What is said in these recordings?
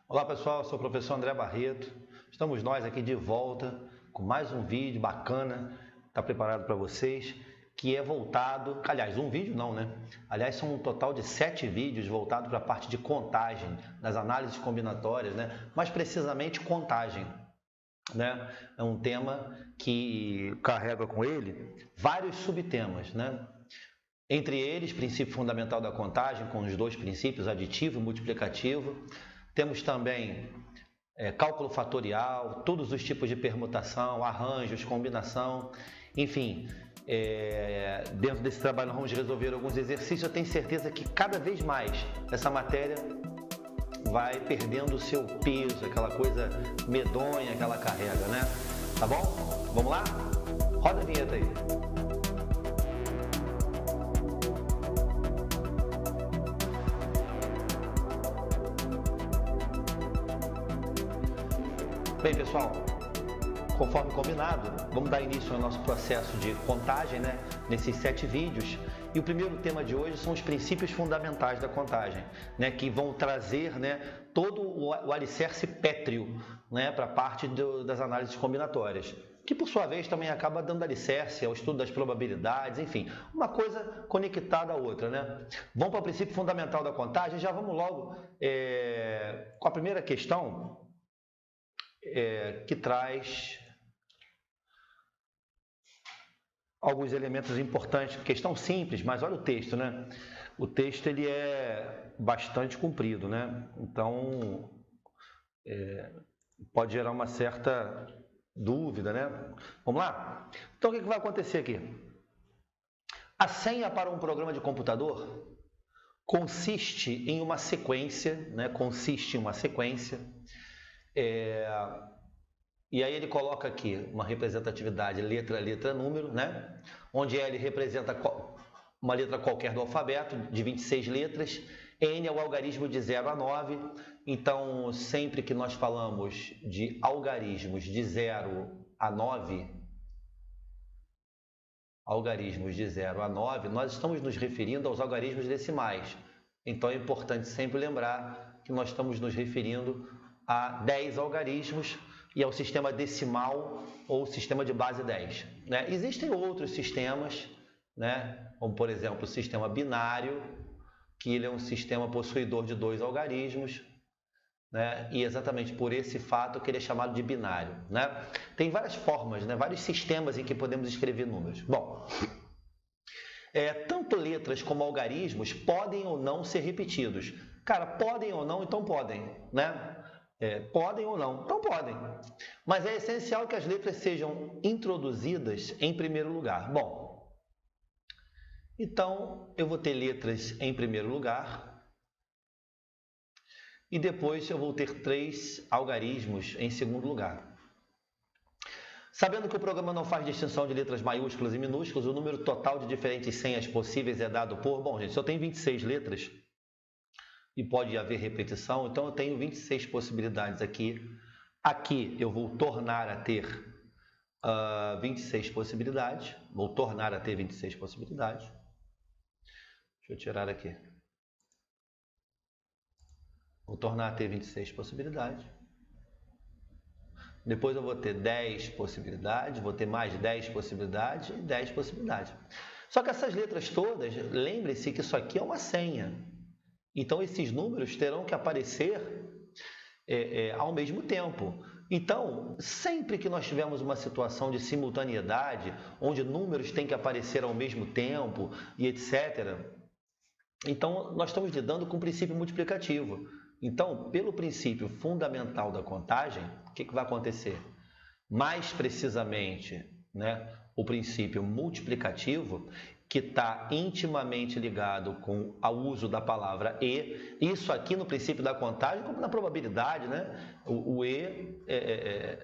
Olá pessoal, eu sou o professor André Barreto. Estamos nós aqui de volta com mais um vídeo bacana, está preparado para vocês, que é voltado, aliás, um vídeo não, né? Aliás, são um total de 7 vídeos voltados para a parte de contagem, das análises combinatórias, né? Mais precisamente contagem, né? É um tema que carrega com ele vários subtemas, né? Entre eles, princípio fundamental da contagem, com os dois princípios, aditivo e multiplicativo. Temos também cálculo fatorial, todos os tipos de permutação, arranjos, combinação, enfim. Dentro desse trabalho nós vamos resolver alguns exercícios. Eu tenho certeza que cada vez mais essa matéria vai perdendo o seu peso, aquela coisa medonha que ela carrega, né? Tá bom? Vamos lá? Roda a vinheta aí. Bem, pessoal, conforme combinado, vamos dar início ao nosso processo de contagem, né? Nesses 7 vídeos. E o primeiro tema de hoje são os princípios fundamentais da contagem, né? Que vão trazer, né, todo o alicerce pétreo, né, para a parte das análises combinatórias, que por sua vez também acaba dando alicerce ao estudo das probabilidades, enfim, uma coisa conectada à outra, né? Vamos para o princípio fundamental da contagem, já vamos logo com a primeira questão, que traz alguns elementos importantes. Questão simples, mas olha o texto, né? O texto ele é bastante comprido, né? Então pode gerar uma certa dúvida, né? Vamos lá? Então o que vai acontecer aqui? A senha para um programa de computador consiste em uma sequência, né? Consiste em uma sequência. E aí ele coloca aqui uma representatividade letra, letra, número, né? Onde L representa uma letra qualquer do alfabeto, de 26 letras. N é o algarismo de 0 a 9. Então, sempre que nós falamos de algarismos de 0 a 9, nós estamos nos referindo aos algarismos decimais. Então, é importante sempre lembrar que nós estamos nos referindo a 10 algarismos e ao sistema decimal ou sistema de base 10. Né? Existem outros sistemas, né? Como, por exemplo, o sistema binário, que ele é um sistema possuidor de 2 algarismos, né? E exatamente por esse fato que ele é chamado de binário. Né? Tem várias formas, né? Vários sistemas em que podemos escrever números. Bom, tanto letras como algarismos podem ou não ser repetidos. Cara, podem ou não, então podem, né? Podem ou não? Então podem. Mas é essencial que as letras sejam introduzidas em primeiro lugar. Bom, então eu vou ter letras em primeiro lugar e depois eu vou ter 3 algarismos em segundo lugar. Sabendo que o programa não faz distinção de letras maiúsculas e minúsculas, o número total de diferentes senhas possíveis é dado por... Bom, gente, se eu tenho 26 letras... e pode haver repetição, então eu tenho 26 possibilidades aqui. Aqui eu vou tornar a ter 26 possibilidades. Vou tornar a ter 26 possibilidades. Deixa eu tirar aqui. Vou tornar a ter 26 possibilidades. Depois eu vou ter 10 possibilidades, vou ter mais 10 possibilidades e 10 possibilidades. Só que essas letras todas, lembre-se que isso aqui é uma senha. Então, esses números terão que aparecer ao mesmo tempo. Então, sempre que nós tivermos uma situação de simultaneidade, onde números têm que aparecer ao mesmo tempo e etc., então nós estamos lidando com o princípio multiplicativo. Então, pelo princípio fundamental da contagem, o que vai acontecer? Mais precisamente, né, o princípio multiplicativo, que está intimamente ligado com o uso da palavra e, isso aqui no princípio da contagem, como na probabilidade, né? O e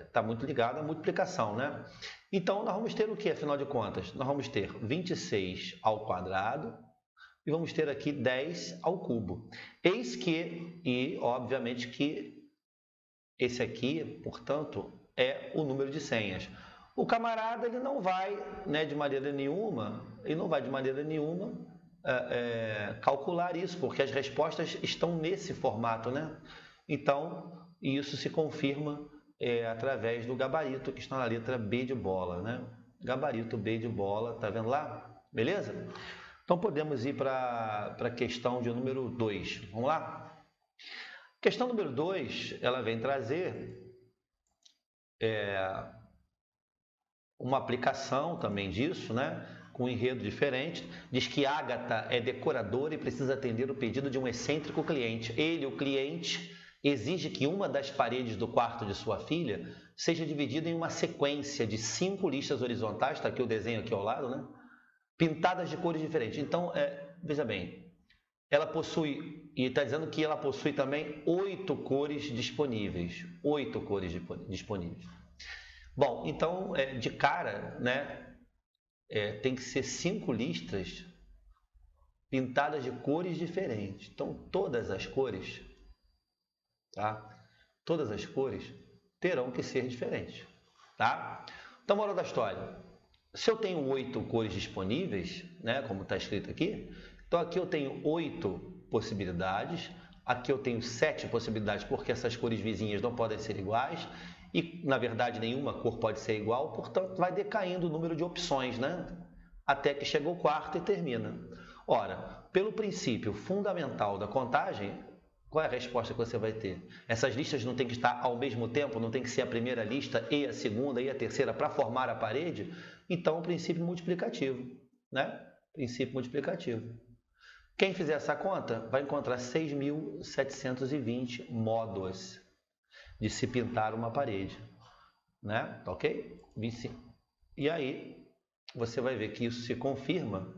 está muito ligado à multiplicação, né? Então, nós vamos ter o que, afinal de contas? Nós vamos ter 26 ao quadrado e vamos ter aqui 10 ao cubo. Eis que, e obviamente que esse aqui, portanto, é o número de senhas. O camarada ele não vai, né, de maneira nenhuma, calcular isso, porque as respostas estão nesse formato, né? Então, isso se confirma através do gabarito que está na letra B de bola, né? Gabarito B de bola, tá vendo lá? Beleza? Então, podemos ir para a questão de número 2. Vamos lá? Questão número 2, ela vem trazer uma aplicação também disso, né? Com um enredo diferente. Diz que Ágata é decoradora e precisa atender o pedido de um excêntrico cliente. Ele, o cliente, exige que uma das paredes do quarto de sua filha seja dividida em uma sequência de 5 listas horizontais, está aqui o desenho aqui ao lado, né? Pintadas de cores diferentes. Então, veja bem, ela possui, e está dizendo que ela possui também 8 cores disponíveis. 8 cores disponíveis. Bom, então, de cara, né, tem que ser 5 listas pintadas de cores diferentes. Então, todas as cores, tá? Todas as cores terão que ser diferentes, tá? Então, moral da história. Se eu tenho 8 cores disponíveis, né, como está escrito aqui, então aqui eu tenho 8 possibilidades, aqui eu tenho 7 possibilidades, porque essas cores vizinhas não podem ser iguais, e, na verdade, nenhuma cor pode ser igual, portanto, vai decaindo o número de opções, né? Até que chega o quarto e termina. Ora, pelo princípio fundamental da contagem, qual é a resposta que você vai ter? Essas listas não têm que estar ao mesmo tempo, não tem que ser a primeira lista e a segunda e a terceira para formar a parede? Então, o princípio multiplicativo, né? Princípio multiplicativo. Quem fizer essa conta vai encontrar 6.720 modos de se pintar uma parede, né? Tá ok? E aí, você vai ver que isso se confirma,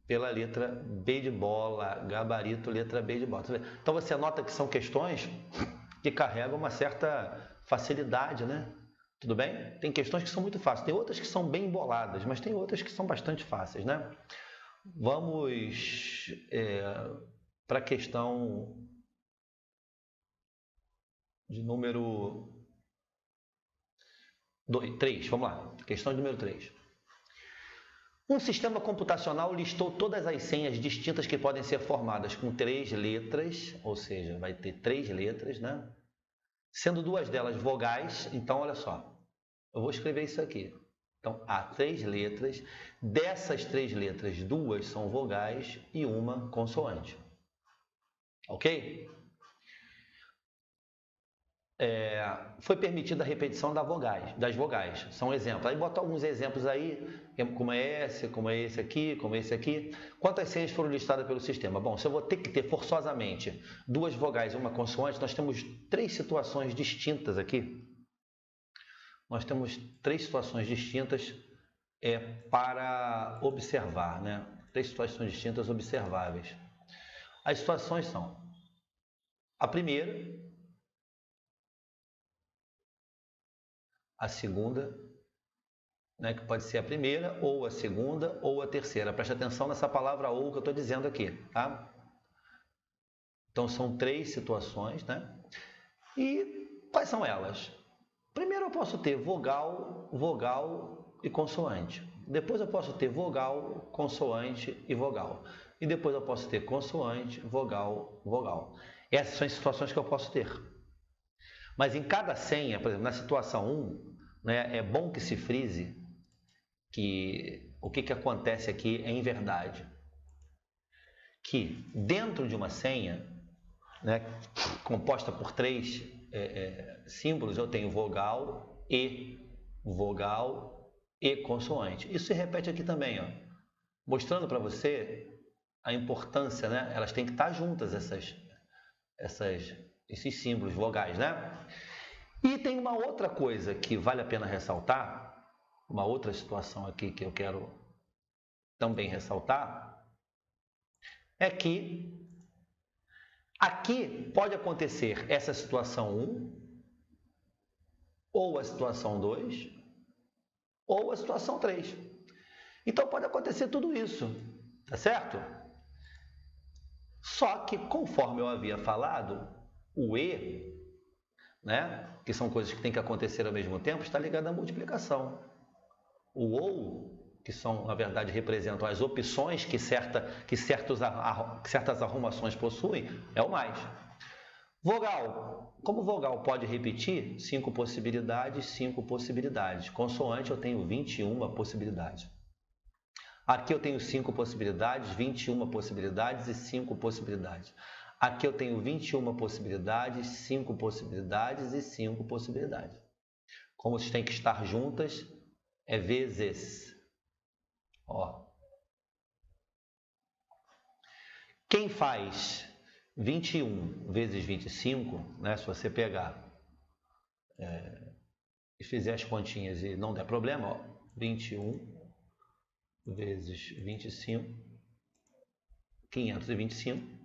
pela letra B de bola, gabarito, letra B de bola. Então, você nota que são questões que carregam uma certa facilidade, né? Tudo bem? Tem questões que são muito fáceis, tem outras que são bem emboladas, mas tem outras que são bastante fáceis, né? Vamos para a questão de número 3, vamos lá. Questão de número 3. Um sistema computacional listou todas as senhas distintas que podem ser formadas com 3 letras, ou seja, vai ter 3 letras, né? Sendo 2 delas vogais. Então, olha só, eu vou escrever isso aqui. Então, há 3 letras, dessas 3 letras, 2 são vogais e uma consoante. Ok? Foi permitida a repetição das vogais. São exemplos. Aí bota alguns exemplos aí, como é esse aqui, como é esse aqui. Quantas senhas foram listadas pelo sistema? Bom, se eu vou ter que ter forçosamente 2 vogais e uma consoante, nós temos 3 situações distintas aqui. Nós temos 3 situações distintas para observar, né? 3 situações distintas observáveis. As situações são: a primeira, a segunda, né, que pode ser a primeira, ou a segunda, ou a terceira. Preste atenção nessa palavra ou que eu estou dizendo aqui, tá? Então, são 3 situações, né? E quais são elas? Primeiro eu posso ter vogal, vogal e consoante. Depois eu posso ter vogal, consoante e vogal. E depois eu posso ter consoante, vogal, vogal. Essas são as situações que eu posso ter. Mas em cada senha, por exemplo, na situação 1, né, é bom que se frise que o que acontece aqui é em verdade. Que dentro de uma senha, né, composta por 3 símbolos, eu tenho vogal e consoante. Isso se repete aqui também, ó, mostrando para você a importância, né? Elas têm que estar juntas, esses símbolos vogais, né? E tem uma outra coisa que vale a pena ressaltar, uma outra situação aqui que eu quero também ressaltar, é que aqui pode acontecer essa situação 1, ou a situação 2, ou a situação 3. Então pode acontecer tudo isso, tá certo? Só que, conforme eu havia falado, o E, né, que são coisas que têm que acontecer ao mesmo tempo, está ligado à multiplicação. O OU que são, na verdade, representam as opções que certas arrumações possuem, é o mais. Vogal. Como vogal pode repetir? 5 possibilidades, 5 possibilidades. Consoante eu tenho 21 possibilidades. Aqui eu tenho 5 possibilidades, 21 possibilidades e 5 possibilidades. Aqui eu tenho 21 possibilidades, 5 possibilidades e 5 possibilidades. Como vocês têm que estar juntas, é vezes. Ó. Quem faz 21 vezes 25, né, se você pegar e fizer as continhas e não der problema, ó, 21 vezes 25, 525.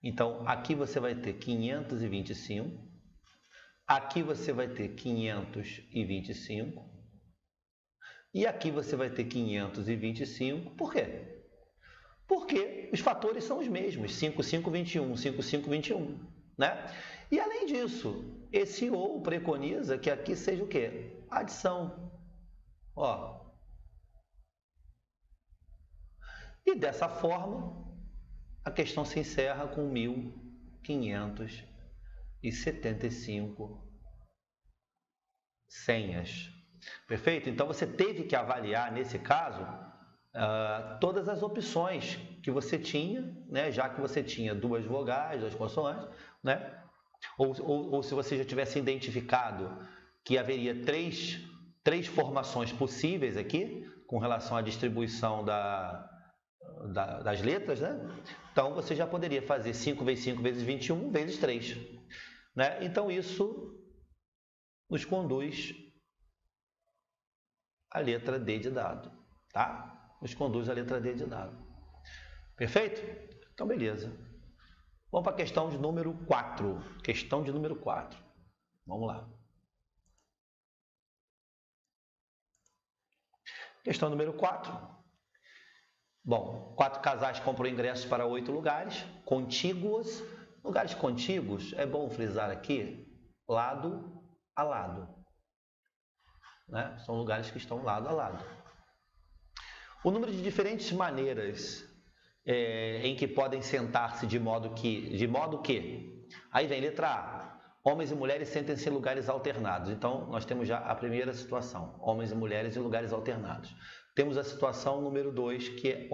Então, aqui você vai ter 525, aqui você vai ter 525, e aqui você vai ter 525. Por quê? Porque os fatores são os mesmos, 5, 5, 21, 5, 5, 21, né? E além disso, esse ou preconiza que aqui seja o quê? Adição. Ó. E dessa forma, a questão se encerra com 1.575 senhas. Perfeito? Então, você teve que avaliar, nesse caso, todas as opções que você tinha, né? Já que você tinha 2 vogais, 2 consoantes, né? Ou se você já tivesse identificado que haveria três formações possíveis aqui, com relação à distribuição das letras, né? Então, você já poderia fazer 5 vezes 5 vezes 21 vezes 3. Né? Então, isso nos conduz à letra D de dado. Tá? Nos conduz à letra D de dado. Perfeito? Então, beleza. Vamos para a questão de número 4. Questão de número 4. Vamos lá. Questão número 4. Bom, 4 casais compram ingressos para 8 lugares contíguos. Lugares contíguos, é bom frisar aqui, lado a lado. Né? São lugares que estão lado a lado. O número de diferentes maneiras em que podem sentar-se de modo que... Aí vem letra A. Homens e mulheres sentem-se em lugares alternados. Então, nós temos já a primeira situação. Homens e mulheres em lugares alternados. Temos a situação número 2, que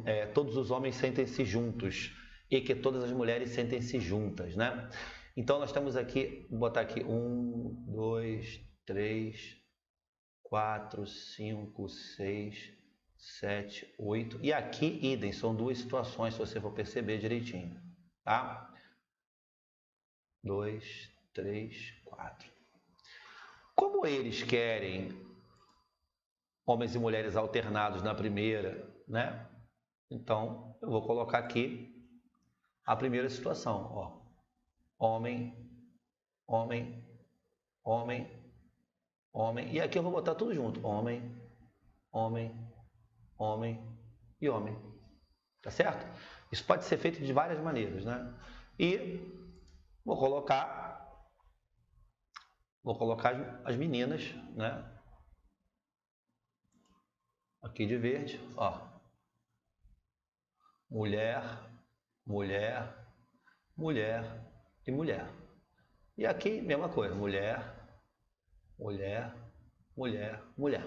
é todos os homens sentem-se juntos e que todas as mulheres sentem-se juntas, né? Então, nós temos aqui, vou botar aqui 1, 2, 3, 4, 5, 6, 7, 8. E aqui, idem, são 2 situações, se você for perceber direitinho, tá? 2, 3, 4. Como eles querem homens e mulheres alternados na primeira, né? Então, eu vou colocar aqui a primeira situação, ó. Homem, homem, homem, homem. E aqui eu vou botar tudo junto. Homem, homem, homem e homem. Tá certo? Isso pode ser feito de várias maneiras, né? E vou colocar as meninas, né? Aqui de verde, ó. Mulher, mulher, mulher e mulher. E aqui, mesma coisa. Mulher, mulher, mulher, mulher.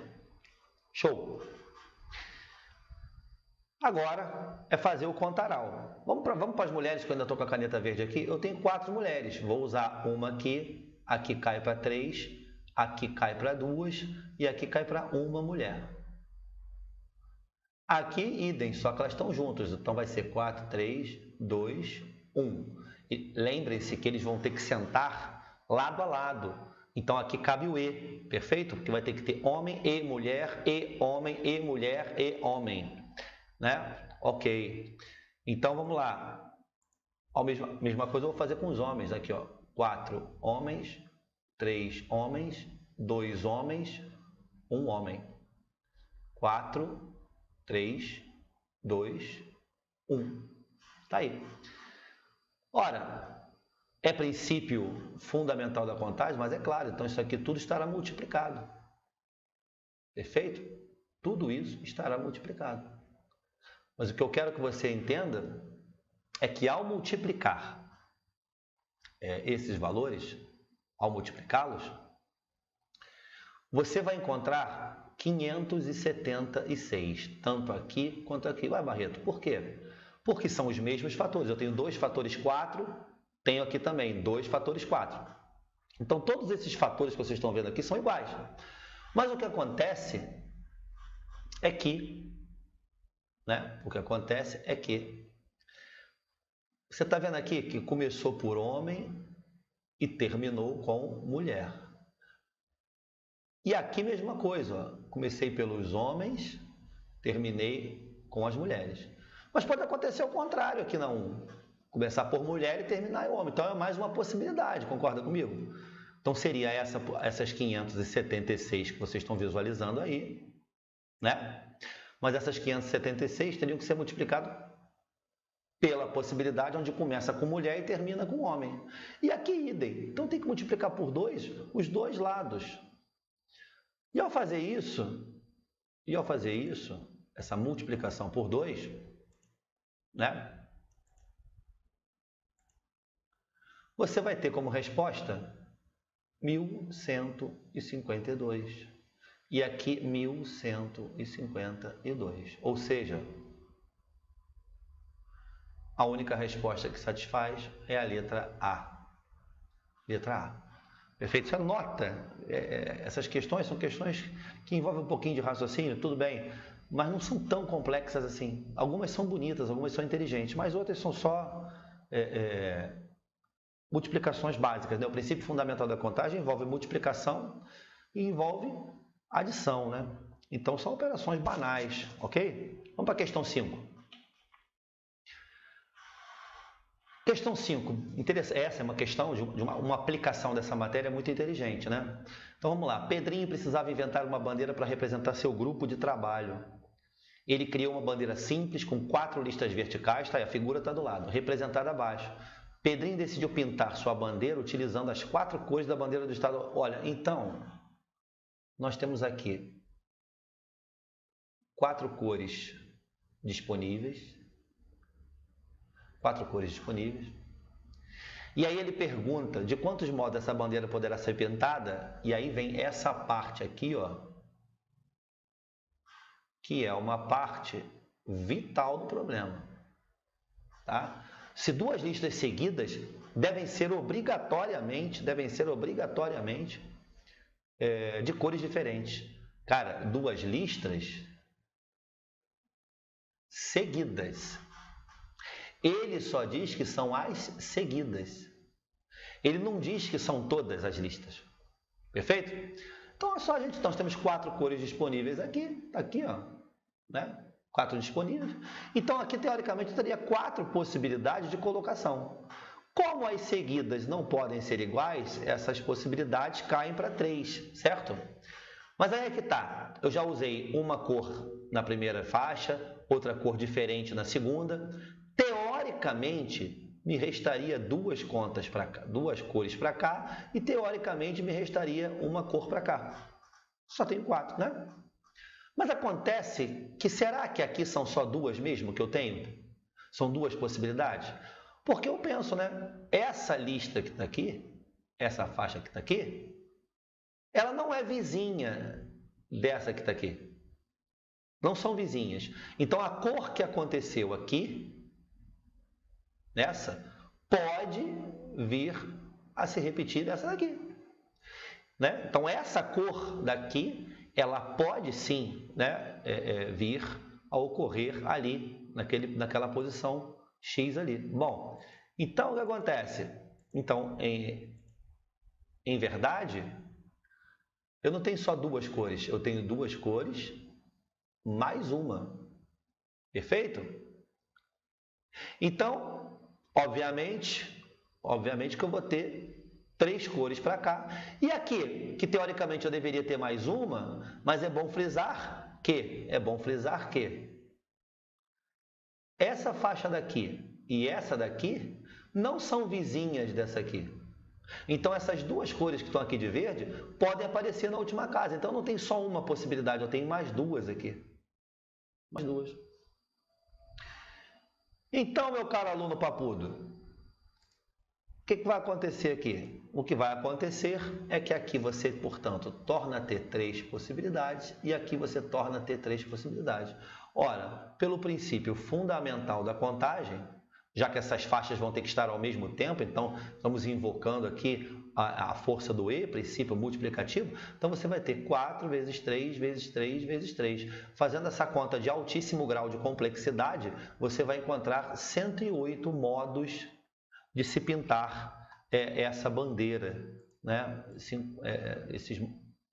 Show! Agora é fazer o contaral. Vamos para as mulheres, que eu ainda estou com a caneta verde aqui. Eu tenho 4 mulheres. Vou usar uma aqui. Aqui cai para 3. Aqui cai para 2. E aqui cai para uma mulher. Aqui, idem, só que elas estão juntas. Então, vai ser 4, 3, 2, 1. E lembrem-se que eles vão ter que sentar lado a lado. Então, aqui cabe o E, perfeito? Porque vai ter que ter homem e mulher, e homem, e mulher, e homem. Né? Ok. Então, vamos lá. A mesma coisa eu vou fazer com os homens. Aqui, ó. 4 homens, 3 homens, 2 homens, 1 homem. 4, 3, 2, 1. Tá aí. Ora, é princípio fundamental da contagem, mas é claro, então isso aqui tudo estará multiplicado. Perfeito? Tudo isso estará multiplicado. Mas o que eu quero que você entenda é que ao multiplicar esses valores, ao multiplicá-los, você vai encontrar 576, tanto aqui quanto aqui. Ué, Barreto, por quê? Porque são os mesmos fatores. Eu tenho 2 fatores 4, tenho aqui também 2 fatores 4. Então, todos esses fatores que vocês estão vendo aqui são iguais. Mas o que acontece é que, você está vendo aqui que começou por homem e terminou com mulher. E aqui mesma coisa, ó. Comecei pelos homens, terminei com as mulheres. Mas pode acontecer o contrário aqui na 1. Começar por mulher e terminar em homem. Então é mais uma possibilidade, concorda comigo? Então seria essas 576 que vocês estão visualizando aí, né? Mas essas 576 teriam que ser multiplicadas pela possibilidade onde começa com mulher e termina com homem. E aqui idem. Então tem que multiplicar por 2 os dois lados. E ao fazer isso, essa multiplicação por 2, né? Você vai ter como resposta 1152. E aqui 1152. Ou seja, a única resposta que satisfaz é a letra A. Letra A. Perfeito? Você anota. Essas questões são questões que envolvem um pouquinho de raciocínio, tudo bem, mas não são tão complexas assim. Algumas são bonitas, algumas são inteligentes, mas outras são só multiplicações básicas, né? O princípio fundamental da contagem envolve multiplicação e envolve adição, né? Então são operações banais, ok? Vamos para a questão 5. Questão 5, essa é uma questão de uma aplicação dessa matéria muito inteligente, né? Então vamos lá. Pedrinho precisava inventar uma bandeira para representar seu grupo de trabalho. Ele criou uma bandeira simples com 4 listas verticais, tá? E a figura está do lado, representada abaixo. Pedrinho decidiu pintar sua bandeira utilizando as 4 cores da bandeira do estado. Olha, então, nós temos aqui 4 cores disponíveis. 4 cores disponíveis. E aí ele pergunta de quantos modos essa bandeira poderá ser pintada. E aí vem essa parte aqui, ó, que é uma parte vital do problema. Tá? Se 2 listas seguidas devem ser obrigatoriamente de cores diferentes. Cara, 2 listas seguidas. Ele só diz que são as seguidas. Ele não diz que são todas as listas. Perfeito? Então, é só nós temos 4 cores disponíveis aqui, ó, né? 4 disponíveis. Então, aqui, teoricamente, eu teria 4 possibilidades de colocação. Como as seguidas não podem ser iguais, essas possibilidades caem para 3, certo? Mas aí é que tá. Eu já usei uma cor na primeira faixa, outra cor diferente na segunda. Teoricamente, me restaria 2 contas para cá, 2 cores para cá, e teoricamente me restaria uma cor para cá. Só tenho 4, né? Mas acontece que, será que aqui são só 2 mesmo que eu tenho? São 2 possibilidades? Porque eu penso, né? Essa lista que está aqui, essa faixa que está aqui, ela não é vizinha dessa que está aqui. Não são vizinhas. Então, a cor que aconteceu aqui, nessa, pode vir a se repetir dessa daqui. Né? Então, essa cor daqui, ela pode sim, né, vir a ocorrer ali, naquela posição X ali. Bom, então o que acontece? Então, em verdade, eu não tenho só 2 cores, eu tenho 2 cores mais uma. Perfeito? Então, obviamente que eu vou ter 3 cores para cá. E aqui, que teoricamente eu deveria ter mais uma, mas é bom frisar que essa faixa daqui e essa daqui não são vizinhas dessa aqui. Então, essas duas cores que estão aqui de verde podem aparecer na última casa. Então, não tem só uma possibilidade, eu tenho mais duas aqui. Mais duas. Então, meu caro aluno papudo, o que vai acontecer aqui? O que vai acontecer é que aqui você, portanto, torna a ter 3 possibilidades e aqui você torna a ter 3 possibilidades. Ora, pelo princípio fundamental da contagem, já que essas faixas vão ter que estar ao mesmo tempo, então estamos invocando aqui a força do E, princípio multiplicativo, então você vai ter 4 vezes 3 vezes 3 vezes 3. Fazendo essa conta de altíssimo grau de complexidade, você vai encontrar 108 modos de se pintar essa bandeira, né?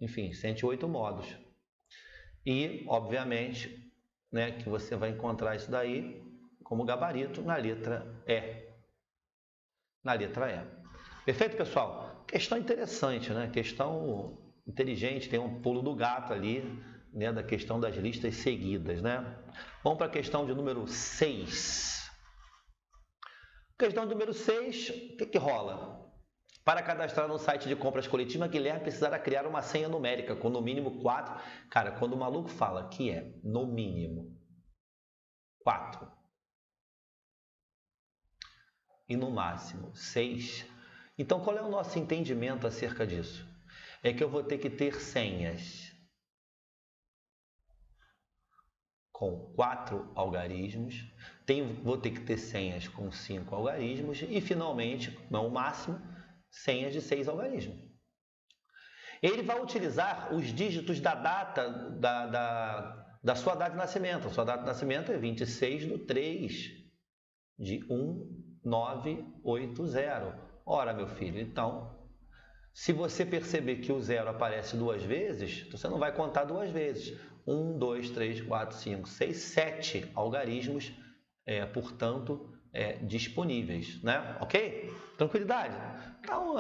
Enfim, 108 modos. E, obviamente, né, que você vai encontrar isso daí como gabarito na letra E. Na letra E. Perfeito, pessoal? Questão interessante, né? Questão inteligente, tem um pulo do gato ali, né, da questão das listas seguidas, né? Vamos para a questão de número 6. Questão número 6, o que rola? Para cadastrar no site de compras coletiva, Guilherme precisará criar uma senha numérica com no mínimo 4. Cara, quando o maluco fala que é no mínimo 4 e no máximo 6, então qual é o nosso entendimento acerca disso? É que eu vou ter que ter senhas com 4 algarismos, vou ter que ter senhas com 5 algarismos e, finalmente, no máximo, senhas de 6 algarismos. Ele vai utilizar os dígitos da data da sua data de nascimento. A sua data de nascimento é 26/3 de 1980. Ora, meu filho, então, se você perceber que o 0 aparece 2 vezes, você não vai contar 2 vezes. 1, 2, 3, 4, 5, 6, 7 algarismos, portanto, disponíveis, né? Ok? Tranquilidade? Então,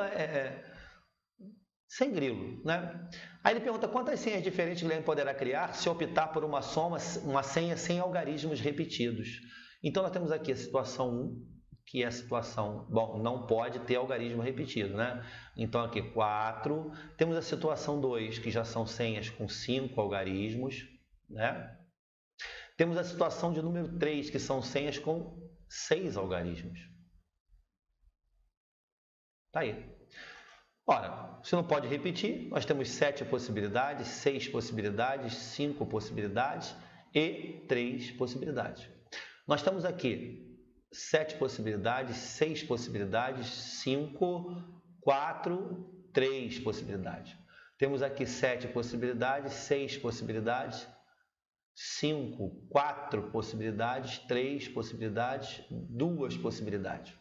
sem grilo, né? Aí ele pergunta quantas senhas diferentes Guilherme poderá criar se optar por uma senha sem algarismos repetidos. Então, nós temos aqui a situação 1, que é a situação, bom, não pode ter algarismo repetido, né? Então, aqui 4. Temos a situação 2, que já são senhas com 5 algarismos, né? Temos a situação de número 3, que são senhas com 6 algarismos. Tá aí. Ora, se não pode repetir, nós temos 7 possibilidades, 6 possibilidades, 5 possibilidades e 3 possibilidades. Nós temos aqui 7 possibilidades, 6 possibilidades, 5, 4, 3 possibilidades. Temos aqui 7 possibilidades, 6 possibilidades, 5, 4 possibilidades, 3 possibilidades, 2 possibilidades.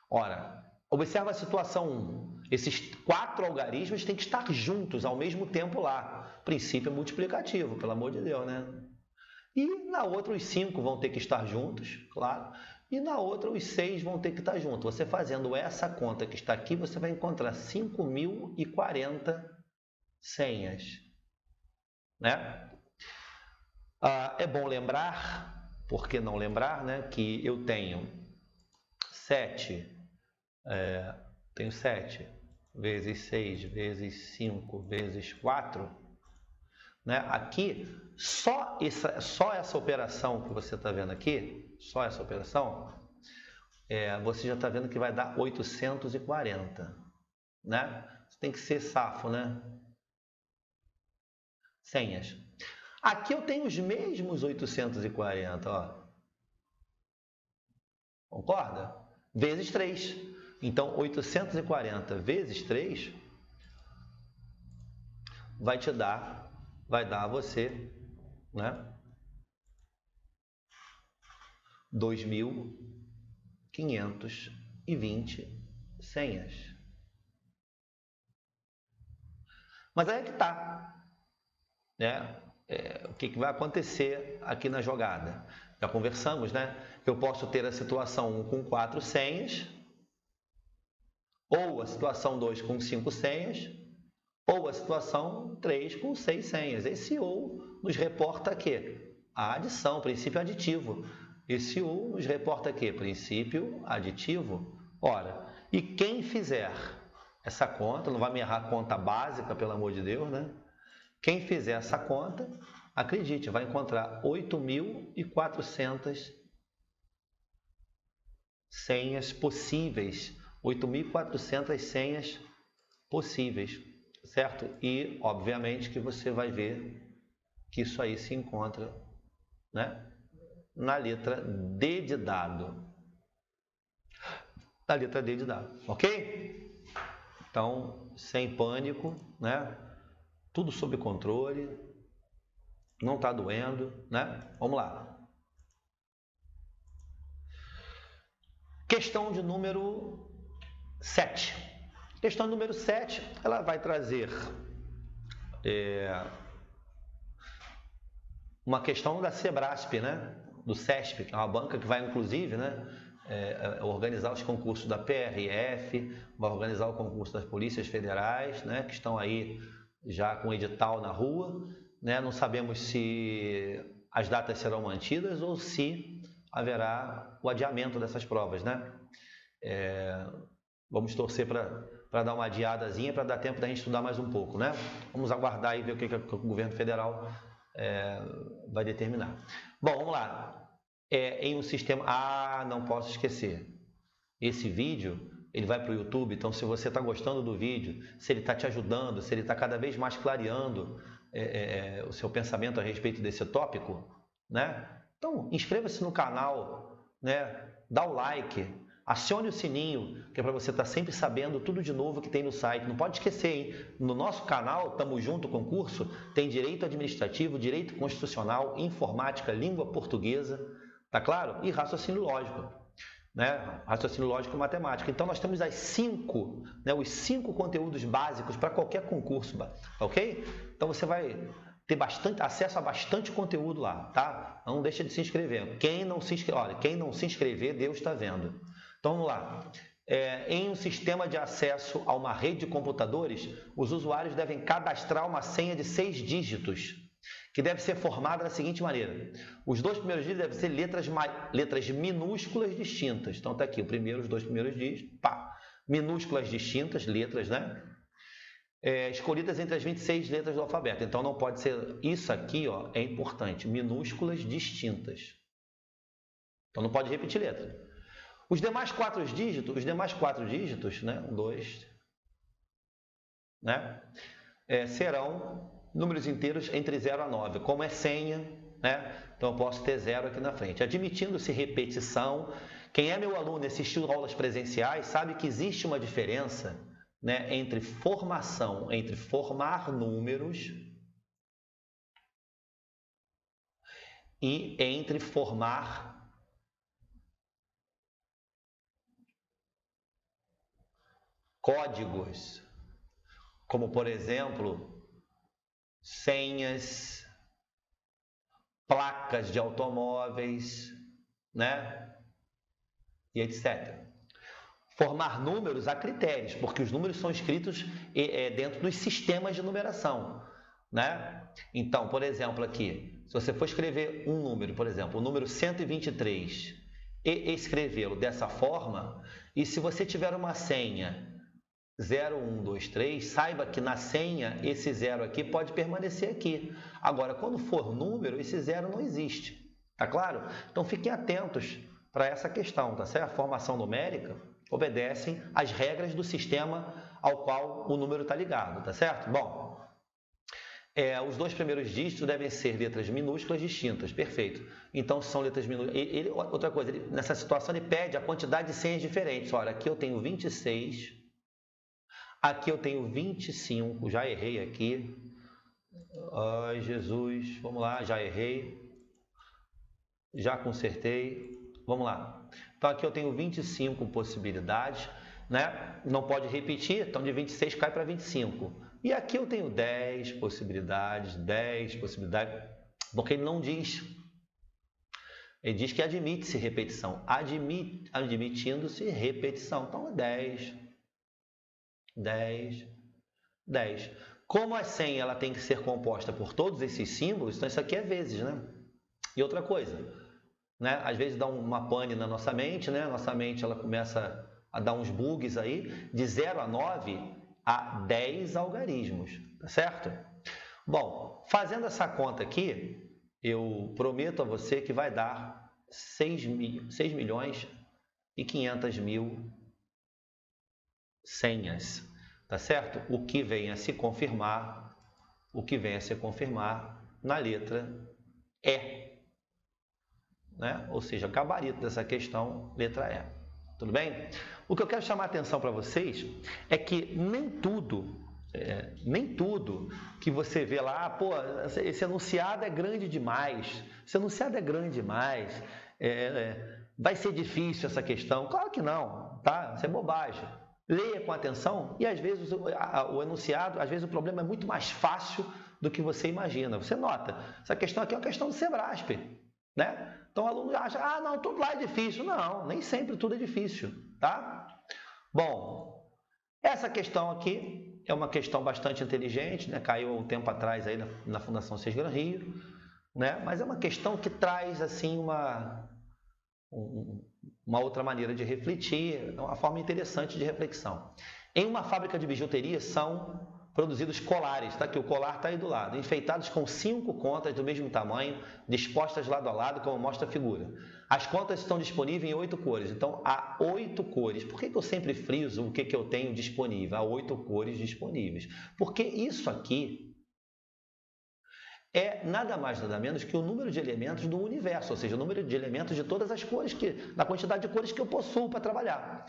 Ora, observa a situação 1. Esses 4 algarismos têm que estar juntos ao mesmo tempo lá. Princípio multiplicativo, pelo amor de Deus, né? E na outra os 5 vão ter que estar juntos, claro. E na outra os 6 vão ter que estar juntos. Você fazendo essa conta que está aqui, você vai encontrar 5.040 senhas, né? É bom lembrar, por que não lembrar, né? Que eu tenho 7 vezes 6 vezes 5 vezes 4, né? Aqui, só essa operação que você está vendo aqui, só essa operação, você já está vendo que vai dar 840, né? Você tem que ser safo, né? Senhas. Aqui eu tenho os mesmos 840, ó. Concorda? Vezes 3. Então, 840 vezes 3 vai dar a você, né, 2.520 senhas. Mas aí é que tá, né? O que vai acontecer aqui na jogada? Já conversamos, né? Eu posso ter a situação 1 com 4 senhas, ou a situação 2 com 5 senhas, ou a situação 3 com 6 senhas. Esse ou nos reporta aqui a adição, princípio aditivo. Esse ou nos reporta aqui princípio aditivo. Ora, E quem fizer essa conta, não vai me errar a conta básica, pelo amor de Deus, né? Quem fizer essa conta, acredite, vai encontrar 8.400 senhas possíveis. 8.400 senhas possíveis, certo? E, obviamente, que você vai ver que isso aí se encontra, né, na letra D de dado. Na letra D de dado, ok? Então, sem pânico, né? Tudo sob controle, não está doendo, né? Vamos lá. Questão de número 7. Questão número 7, ela vai trazer uma questão da Sebrasp, né? Do CESP, que é uma banca que vai, inclusive, né, organizar os concursos da PRF, vai organizar o concurso das polícias federais, né, que estão aí já com edital na rua, né? Não sabemos se as datas serão mantidas ou se haverá o adiamento dessas provas, né? Vamos torcer para dar uma adiadazinha, para dar tempo da gente estudar mais um pouco, né? Vamos aguardar e ver o que o governo federal vai determinar. Bom, vamos lá. Em um sistema... não posso esquecer. Esse vídeo, ele vai para o YouTube, então se você está gostando do vídeo, se ele está te ajudando, se ele está cada vez mais clareando o seu pensamento a respeito desse tópico, né? Então, inscreva-se no canal, né? Dá o like, acione o sininho, que é para você estar sempre sabendo tudo de novo que tem no site. Não pode esquecer, hein? No nosso canal, Tamo Junto Concurso, tem Direito Administrativo, Direito Constitucional, Informática, Língua Portuguesa, tá claro? E Raciocínio Lógico, né? Raciocínio Lógico e Matemática. Então, nós temos os 5 conteúdos básicos para qualquer concurso, ok? Então, você vai ter acesso a bastante conteúdo lá, tá? Não deixa de se inscrever. Quem não se inscrever, Deus está vendo. Então, vamos lá. Em um sistema de acesso a uma rede de computadores, os usuários devem cadastrar uma senha de 6 dígitos, que deve ser formada da seguinte maneira. Os 2 primeiros dígitos devem ser letras minúsculas distintas. Então, está aqui os 2 primeiros dígitos, minúsculas distintas, letras, né? Escolhidas entre as 26 letras do alfabeto. Então, não pode ser... Isso aqui, ó, é importante. Minúsculas distintas. Então, não pode repetir letra. Os demais 4 dígitos, né? 1, 2, né? Serão números inteiros entre 0 a 9, como é senha, né? Então eu posso ter 0 aqui na frente. Admitindo-se repetição, quem é meu aluno e assistiu aulas presenciais sabe que existe uma diferença, né, entre formar números e entre formar códigos, como, por exemplo, senhas, placas de automóveis, né? E etc. Formar números há critérios, porque os números são escritos dentro dos sistemas de numeração, né? Então, por exemplo, aqui, se você for escrever um número, por exemplo, o número 123, e escrevê-lo dessa forma, e se você tiver uma senha 0, 1, 2, 3, saiba que na senha esse 0 aqui pode permanecer aqui. Agora, quando for número, esse 0 não existe. Tá claro? Então, fiquem atentos para essa questão, tá certo? A formação numérica obedecem às regras do sistema ao qual o número está ligado, tá certo? Bom, os 2 primeiros dígitos devem ser letras minúsculas distintas, perfeito. Então, são letras minúsculas. Outra coisa, nessa situação ele pede a quantidade de senhas diferentes. Olha, aqui eu tenho 26... Aqui eu tenho 25, já errei aqui. Ai, Jesus, vamos lá, já errei. Já consertei. Vamos lá. Então, aqui eu tenho 25 possibilidades, né? Não pode repetir, então de 26 cai para 25. E aqui eu tenho 10 possibilidades, porque ele não diz. Ele diz que admite-se repetição. Admitindo-se repetição. Então, 10. 10, 10. Como a senha ela tem que ser composta por todos esses símbolos, então isso aqui é vezes, né? E outra coisa, né? Às vezes dá uma pane na nossa mente, né? Nossa mente ela começa a dar uns bugs aí, de 0 a 9 a 10 algarismos, tá certo? Bom, fazendo essa conta aqui, eu prometo a você que vai dar 6.500.000 senhas, tá certo? O que vem a se confirmar, na letra E, né? Ou seja, gabarito dessa questão, letra E. Tudo bem? O que eu quero chamar a atenção para vocês é que nem tudo que você vê lá, pô, esse enunciado é grande demais, vai ser difícil essa questão. Claro que não, tá? Isso é bobagem. Leia com atenção e às vezes o enunciado, às vezes o problema é muito mais fácil do que você imagina. Você nota, essa questão aqui é uma questão do Sebrasp, né? Então o aluno acha, não, tudo lá é difícil. Não, nem sempre tudo é difícil, tá? Bom, essa questão aqui é uma questão bastante inteligente, né? Caiu um tempo atrás aí na Fundação Cis Gran Rio, né? Mas é uma questão que traz assim uma outra maneira de refletir, uma forma interessante de reflexão. Em uma fábrica de bijuteria são produzidos colares, tá? Que o colar está aí do lado, enfeitados com 5 contas do mesmo tamanho, dispostas lado a lado, como mostra a figura. As contas estão disponíveis em 8 cores, então há 8 cores. Por que eu sempre friso o que eu tenho disponível? Há 8 cores disponíveis. Porque isso aqui é nada mais, nada menos que o número de elementos do universo, ou seja, o número de elementos de todas as cores, da quantidade de cores que eu possuo para trabalhar.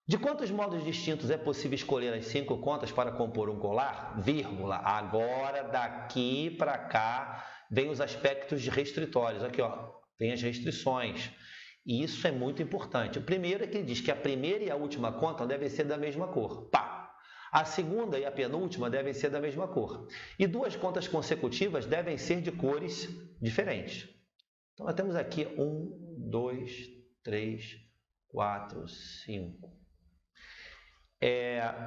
De quantos modos distintos é possível escolher as 5 contas para compor um colar? Vírgula. Agora, daqui para cá, vem os aspectos restritórios. Aqui, ó, vem as restrições. E isso é muito importante. O primeiro é que ele diz que a primeira e a última conta devem ser da mesma cor. Pá! A segunda e a penúltima devem ser da mesma cor. E 2 contas consecutivas devem ser de cores diferentes. Então, nós temos aqui 1, 2, 3, 4, 5.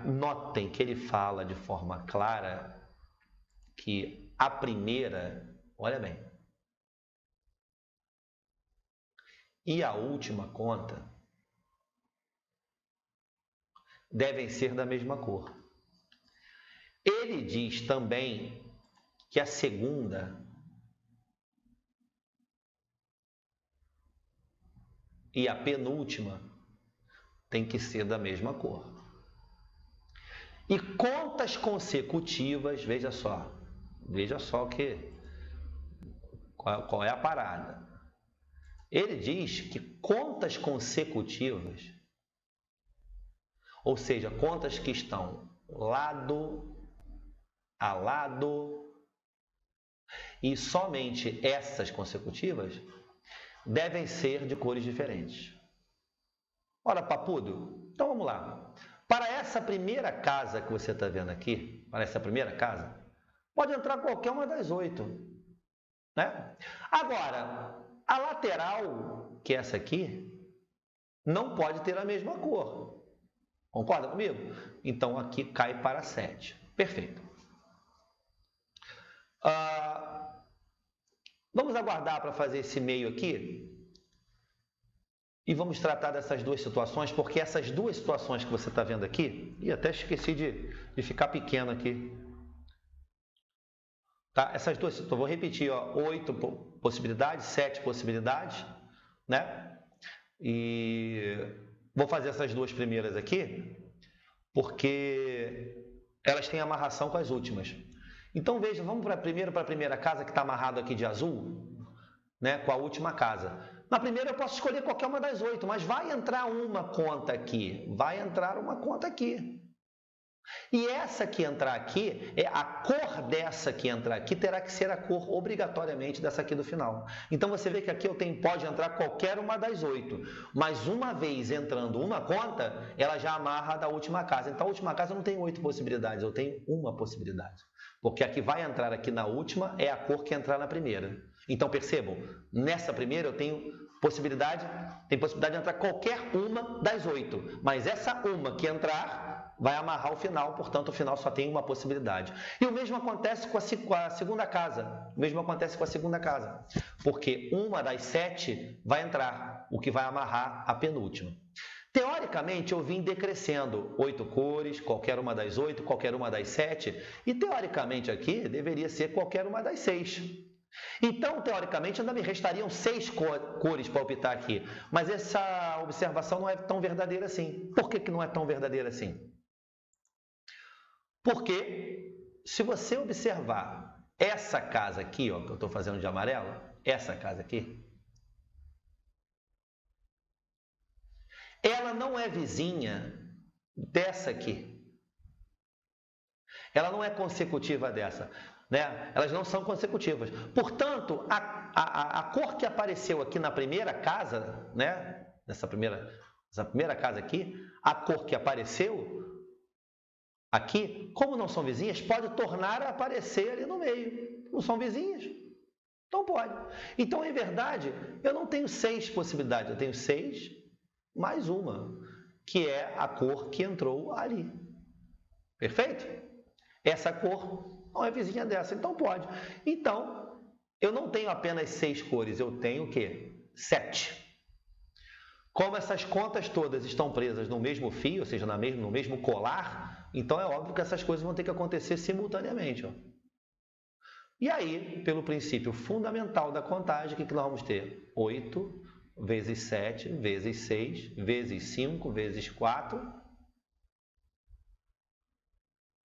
Notem que ele fala de forma clara que a primeira, olha bem, e a última conta devem ser da mesma cor. Ele diz também que a segunda e a penúltima tem que ser da mesma cor. E contas consecutivas, veja só qual é a parada. Ele diz que contas consecutivas, ou seja, contas que estão lado a lado, e somente essas consecutivas devem ser de cores diferentes. Ora, papudo, então vamos lá. Para essa primeira casa que você está vendo aqui, pode entrar qualquer uma das 8, né? Agora, a lateral, que é essa aqui, não pode ter a mesma cor. Concorda comigo? Então, aqui cai para 7. Perfeito. Vamos aguardar para fazer esse meio aqui. E vamos tratar dessas 2 situações, porque essas 2 situações que você está vendo aqui, e até esqueci de ficar pequeno aqui. Tá? Essas 2, eu vou repetir, ó, 8 possibilidades, 7 possibilidades, né? E vou fazer essas 2 primeiras aqui, porque elas têm amarração com as últimas. Então, veja, vamos para a primeira casa que está amarrado aqui de azul, né, com a última casa. Na primeira eu posso escolher qualquer uma das 8, mas vai entrar uma conta aqui. E essa que entrar aqui, a cor dessa que entrar aqui terá que ser a cor obrigatoriamente dessa aqui do final. Então você vê que aqui pode entrar qualquer uma das 8, mas uma vez entrando uma conta, ela já amarra da última casa. Então a última casa não tem 8 possibilidades, eu tenho uma possibilidade. Porque a que vai entrar aqui na última é a cor que entrar na primeira. Então, percebam, nessa primeira eu tenho possibilidade de entrar qualquer uma das 8, mas essa uma que entrar vai amarrar o final, portanto, o final só tem uma possibilidade. E o mesmo acontece com a segunda casa, porque uma das 7 vai entrar, o que vai amarrar a penúltima. Teoricamente, eu vim decrescendo 8 cores, qualquer uma das 8, qualquer uma das 7, e teoricamente aqui deveria ser qualquer uma das 6. Então, teoricamente, ainda me restariam 6 cores para optar aqui, mas essa observação não é tão verdadeira assim. Por que não é tão verdadeira assim? Porque, se você observar essa casa aqui, ó, que eu estou fazendo de amarelo, essa casa aqui, ela não é vizinha dessa aqui. Ela não é consecutiva dessa, né? Elas não são consecutivas. Portanto, a cor que apareceu aqui na primeira casa, né? Nessa primeira casa aqui, a cor que apareceu aqui, como não são vizinhas, pode tornar a aparecer ali no meio. Não são vizinhas? Então pode. Então, em verdade, eu não tenho 6 possibilidades, eu tenho 6 mais uma, que é a cor que entrou ali. Perfeito? Essa cor não é vizinha dessa, então pode. Então, eu não tenho apenas 6 cores, eu tenho o quê? 7. Como essas contas todas estão presas no mesmo fio, ou seja, no mesmo colar, então é óbvio que essas coisas vão ter que acontecer simultaneamente. Ó. E aí, pelo princípio fundamental da contagem, o que nós vamos ter? 8 vezes 7, vezes 6, vezes 5, vezes 4. O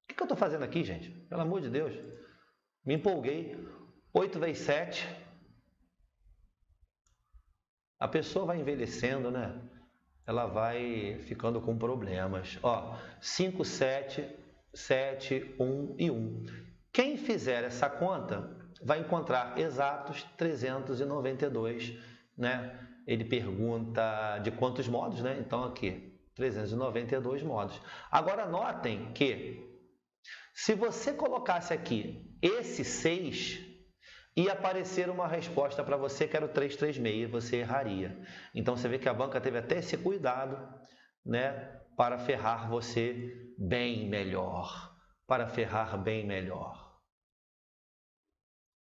que eu estou fazendo aqui, gente? Pelo amor de Deus. Me empolguei. 8 vezes 7. A pessoa vai envelhecendo, né? Ela vai ficando com problemas. Ó, 5, 7, 7, 1 e 1. Quem fizer essa conta vai encontrar exatos 392, né? Ele pergunta de quantos modos, né? Então, aqui, 392 modos. Agora, notem que, se você colocasse aqui esse 6, ia aparecer uma resposta para você que era o 336, você erraria. Então, você vê que a banca teve até esse cuidado, né? Para ferrar você bem melhor. Para ferrar bem melhor.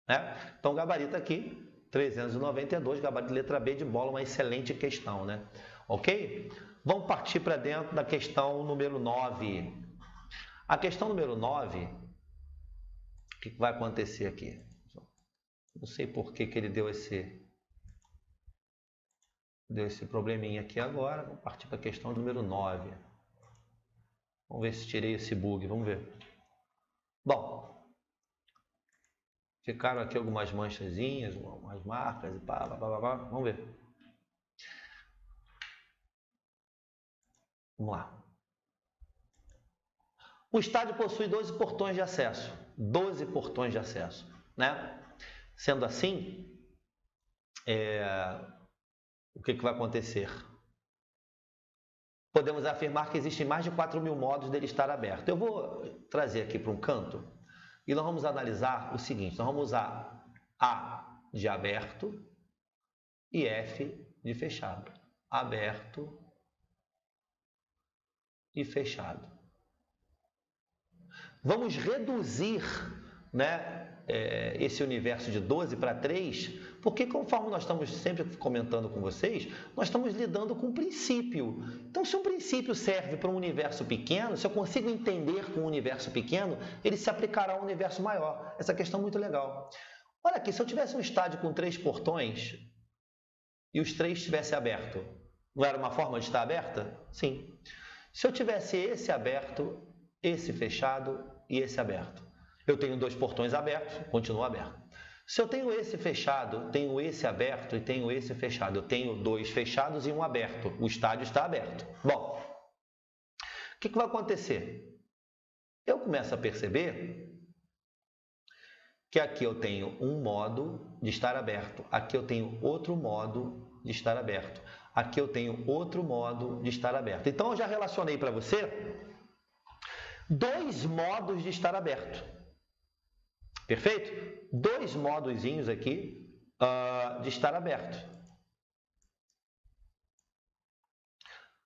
Né? Então, gabarito aqui, 392, gabarito letra B de bola, uma excelente questão, né? Ok? Vamos partir para dentro da questão número 9. A questão número 9, o que vai acontecer aqui? Não sei por que ele deu esse probleminha aqui agora. Vamos partir para a questão número 9. Vamos ver se tirei esse bug, vamos ver. Bom, ficaram aqui algumas manchazinhas, umas marcas e pá. Vamos ver. Vamos lá. O estádio possui 12 portões de acesso. 12 portões de acesso, né? Sendo assim, o que vai acontecer? Podemos afirmar que existem mais de 4.000 modos dele estar aberto. Eu vou trazer aqui para um canto e nós vamos analisar o seguinte. Nós vamos usar A de aberto e F de fechado. Aberto e fechado. Vamos reduzir, né, esse universo de 12 para 3, porque conforme nós estamos sempre comentando com vocês, nós estamos lidando com um princípio. Então, se um princípio serve para um universo pequeno, se eu consigo entender com um universo pequeno, ele se aplicará a um universo maior. Essa questão é muito legal. Olha aqui, se eu tivesse um estádio com 3 portões e os 3 estivessem abertos, não era uma forma de estar aberta? Sim. Se eu tivesse esse aberto, esse fechado e esse aberto. Eu tenho 2 portões abertos, continua aberto. Se eu tenho esse fechado, tenho esse aberto e tenho esse fechado, eu tenho 2 fechados e um aberto. O estádio está aberto. Bom, o que vai acontecer? Eu começo a perceber que aqui eu tenho um modo de estar aberto, aqui eu tenho outro modo de estar aberto, aqui eu tenho outro modo de estar aberto. Então, eu já relacionei para você 2 modos de estar aberto. Perfeito? 2 modozinhos aqui de estar aberto.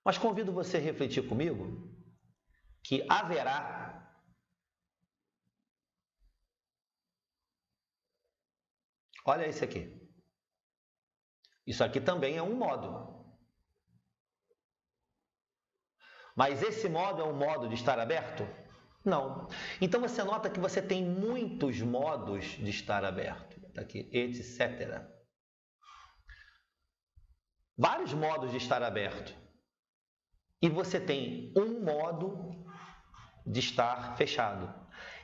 Mas convido você a refletir comigo que haverá olha esse aqui. Isso aqui também é um modo. Mas esse modo é um modo de estar aberto? Não. Então você nota que você tem muitos modos de estar aberto. Tá aqui, etc. Vários modos de estar aberto. E você tem um modo de estar fechado.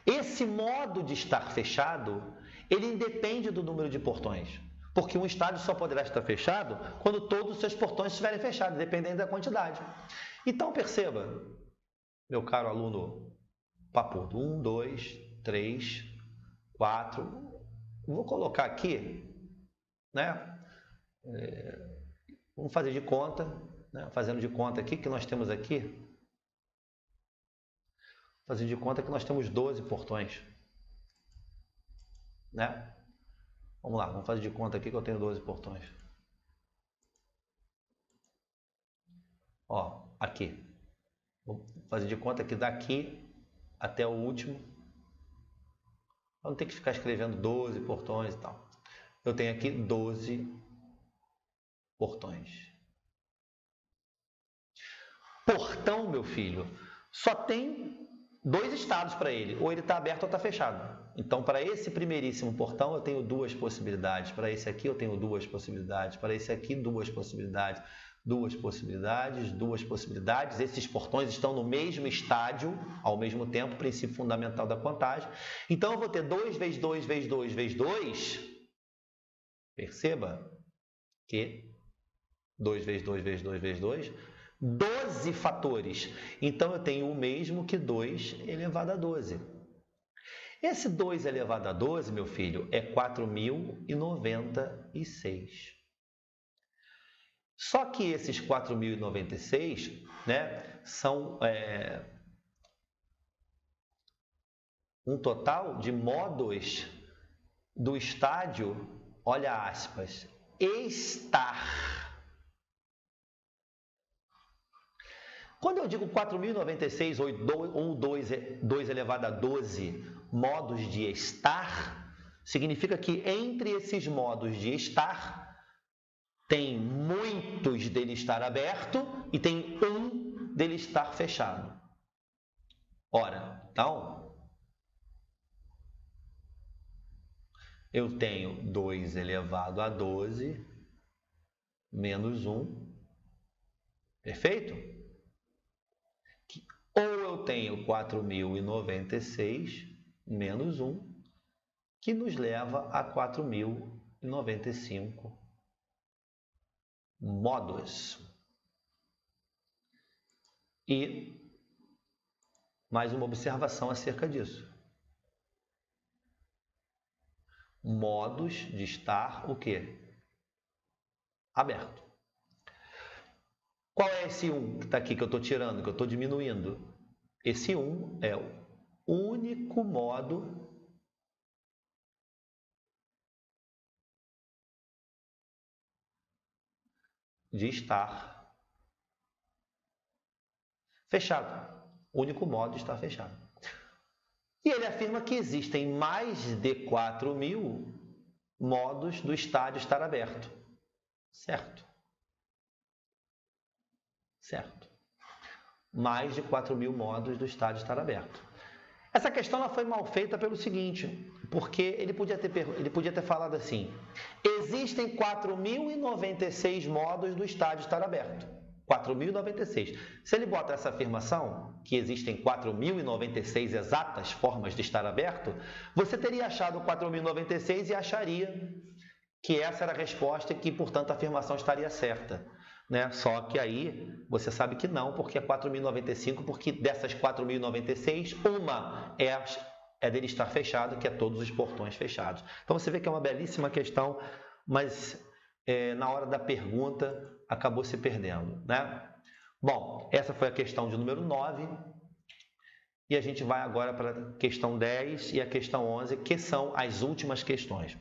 Esse modo de estar fechado, ele independe do número de portões. Porque um estádio só poderá estar fechado quando todos os seus portões estiverem fechados, dependendo da quantidade. Então, perceba, meu caro aluno papudo, 1, 2, 3, 4. Vou colocar aqui, né? Vamos fazer de conta, né? Fazendo de conta aqui que nós temos aqui. Fazendo de conta que nós temos 12 portões, né? Vamos lá, vamos fazer de conta aqui que eu tenho 12 portões. Ó, aqui. Vou fazer de conta que daqui até o último, eu não tenho que ficar escrevendo 12 portões e tal. Eu tenho aqui 12 portões. Portão, meu filho, só tem 2 estados para ele. Ou ele está aberto ou está fechado. Então, para esse primeiríssimo portão, eu tenho 2 possibilidades. Para esse aqui, eu tenho 2 possibilidades. Para esse aqui, 2 possibilidades. 2 possibilidades, 2 possibilidades. Esses portões estão no mesmo estádio, ao mesmo tempo, princípio fundamental da contagem. Então, eu vou ter 2 vezes 2 vezes 2 vezes 2. Perceba que 2 vezes 2 vezes 2 vezes 2, 12 fatores. Então, eu tenho o mesmo que 2 elevado a 12. Esse 2 elevado a 12, meu filho, é 4.096. Só que esses 4.096, né, são um total de modos do estádio, olha aspas, estar. Quando eu digo 4.096 ou 2 elevado a 12 modos de estar, significa que entre esses modos de estar, tem muitos dele estar aberto e tem um dele estar fechado. Ora, então, eu tenho 2 elevado a 12 menos 1, perfeito? Ou eu tenho 4.096 menos 1, que nos leva a 4.095 modos. E mais uma observação acerca disso. Modos de estar o quê? Aberto. Qual é esse 1 que está aqui, que eu estou tirando, que eu estou diminuindo? Esse 1 é o único modo de estar fechado. O único modo de estar fechado. E ele afirma que existem mais de 4.000 modos do estádio estar aberto. Certo. Certo. Mais de 4.000 modos do estádio estar aberto. Essa questão ela foi mal feita pelo seguinte, porque ele podia ter falado assim: existem 4.096 modos do estádio estar aberto. 4.096. Se ele bota essa afirmação, que existem 4.096 exatas formas de estar aberto, você teria achado 4.096 e acharia que essa era a resposta e que, portanto, a afirmação estaria certa. Né? Só que aí você sabe que não, porque é 4.095, porque dessas 4.096, uma é dele estar fechado, que é todos os portões fechados. Então você vê que é uma belíssima questão, mas na hora da pergunta acabou se perdendo. Né? Bom, essa foi a questão de número 9, e a gente vai agora para a questão 10 e a questão 11, que são as últimas questões.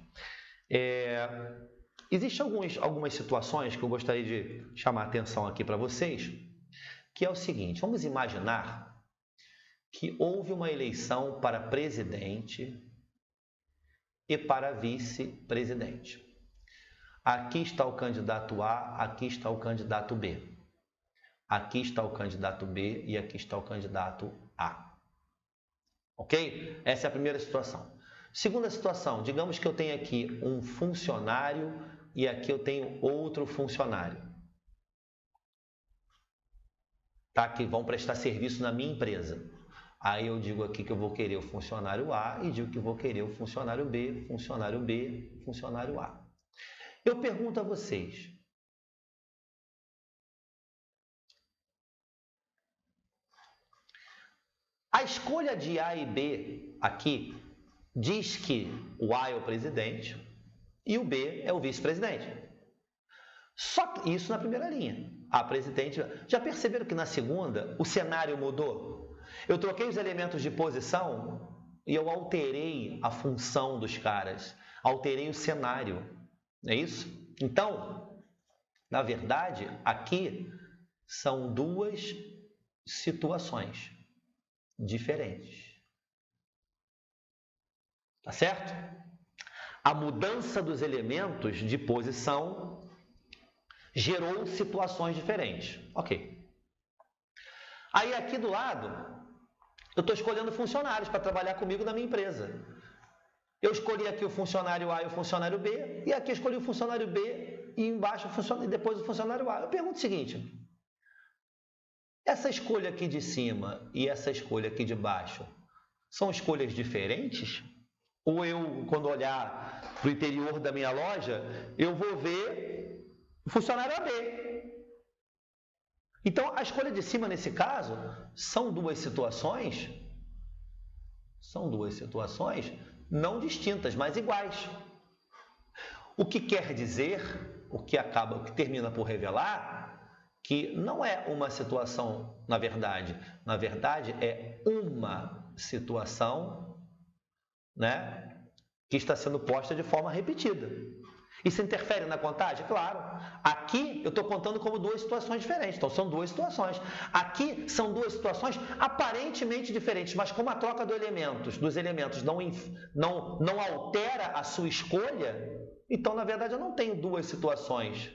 Existem algumas situações que eu gostaria de chamar a atenção aqui para vocês, que é o seguinte: vamos imaginar que houve uma eleição para presidente e para vice-presidente. Aqui está o candidato A, aqui está o candidato B. aqui está o candidato B e aqui está o candidato A. Ok? Essa é a primeira situação. Segunda situação, digamos que eu tenho aqui um funcionário e aqui eu tenho outro funcionário, tá? Que vão prestar serviço na minha empresa. Aí eu digo aqui que eu vou querer o funcionário A e digo que vou querer o funcionário B, funcionário B, funcionário A. Eu pergunto a vocês, a escolha de A e B aqui diz que o A é o presidente e o B é o vice-presidente. Só que isso na primeira linha. A presidente. Já perceberam que na segunda o cenário mudou? Eu troquei os elementos de posição e eu alterei a função dos caras, alterei o cenário. É isso? Então, na verdade, aqui são duas situações diferentes. Tá certo? A mudança dos elementos de posição gerou situações diferentes. Ok. Aí aqui do lado, eu estou escolhendo funcionários para trabalhar comigo na minha empresa. Eu escolhi aqui o funcionário A e o funcionário B, e aqui eu escolhi o funcionário B e embaixo e depois o funcionário A. Eu pergunto o seguinte, essa escolha aqui de cima e essa escolha aqui de baixo são escolhas diferentes? Ou eu, quando olhar para o interior da minha loja, eu vou ver o funcionário AB. Então, a escolha de cima, nesse caso, são duas situações não distintas, mas iguais. O que quer dizer, o que termina por revelar, que não é uma situação, na verdade é uma situação, né, que está sendo posta de forma repetida. Isso interfere na contagem? Claro. Aqui eu estou contando como duas situações diferentes, então são duas situações. Aqui são duas situações aparentemente diferentes, mas como a troca dos elementos não altera a sua escolha, então na verdade eu não tenho duas situações.